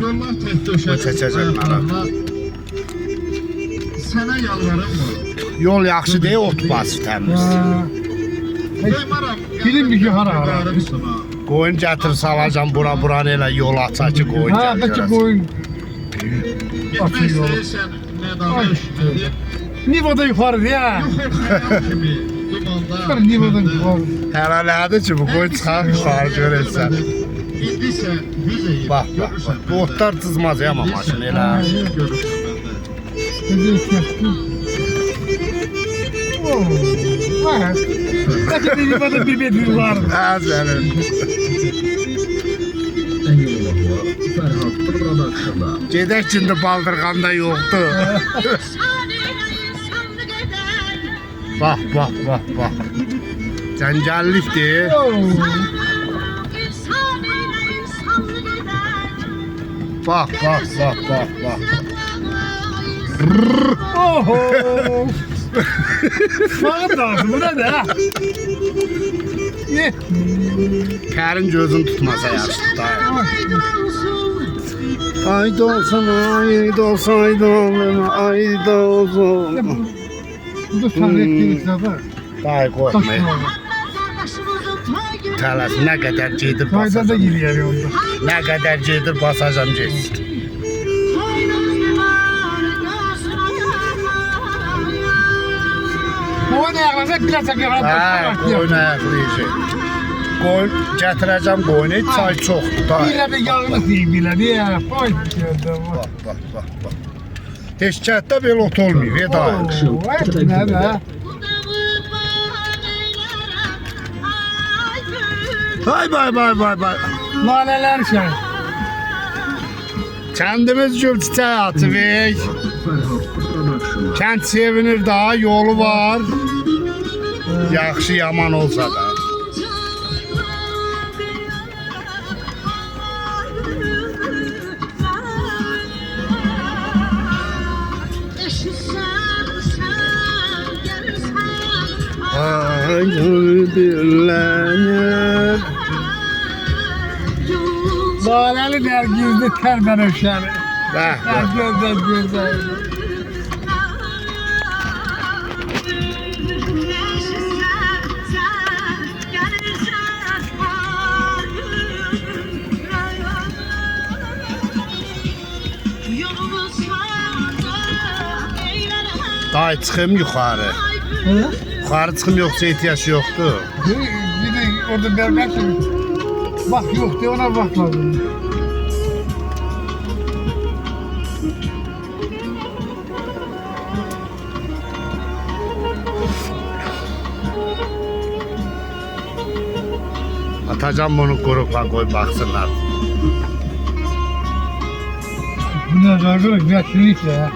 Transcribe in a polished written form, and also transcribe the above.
Yollar tek döşək ayaqlarına. Sənə yalvarım. Yol yaxşı deyil, ot bası təmiz. Qoymaram. Bilinmir ki, hara. Qoyun gətir salacam buranı elə yol aça ki qoyun Ha, peki gətir. koyun. Gitmək istəyirsən Nədana işlədir. Nivoda yukarı ya. Yox, kimi limanda. Nivoda yukarı. Hələ nədir ki bu qoyun çıxar yuxarı görəsən. İndi isə biz Bax, bax, bax. Bu otlar cızmaz ya ama maşın elə. görürsən məndə. Bizi çekti. Bak. Peki bir Nivoda bir bedri var. Hə sənin. Fərhad Production-da. Gedək şimdi baldırğanda yoxdur. Bax, bax, bax, bax. Cəngəllikdir. Bax, bax, bax, bax, bax. Oho. Bakın lazım bu ne de ha? Ye. Kərin gözün tutmasa yaxşıdır da. Ayda olsun, ayda olsun, ayda olsun, ayda olsun. Bu da sahne ettiğiniz kadar. Day qoymayın. Tələs nə qədər gedir Kayda da basacam. giriyor onda. Nə qədər gedir basacam getsin. Koyun ayaklarına biraz ayaklarına. Hə, qoyun ayaqlayacaq. Qoyun gətirəcəm qoyunu, çay çoxdur da. Bir de yağını diyeyim bile diye. Boy geldi. Bax, bax, bax, bax. Heç kətdə belə ot olmuyor, veda. Ne de? Hay bay bay bay bay. Laleler şey. Kəndimiz gül çiçək atıvək. Kənd sevinir daha, yolu var. Yaxşı yaman olsa da. Ay dillenir. Laleli dergizde terben öşeri. Bəh, bəh. Gözden güzel. Day çıxım yuxarı. Yuxarı çıxım yoxsa ehtiyac yoxdur. Bir de orada berber şimdi. Bak yok diye ona bakmadım. Atacam bunu qurukla qoy baxsınlar. Bu ne zargılık, vetçilik ya.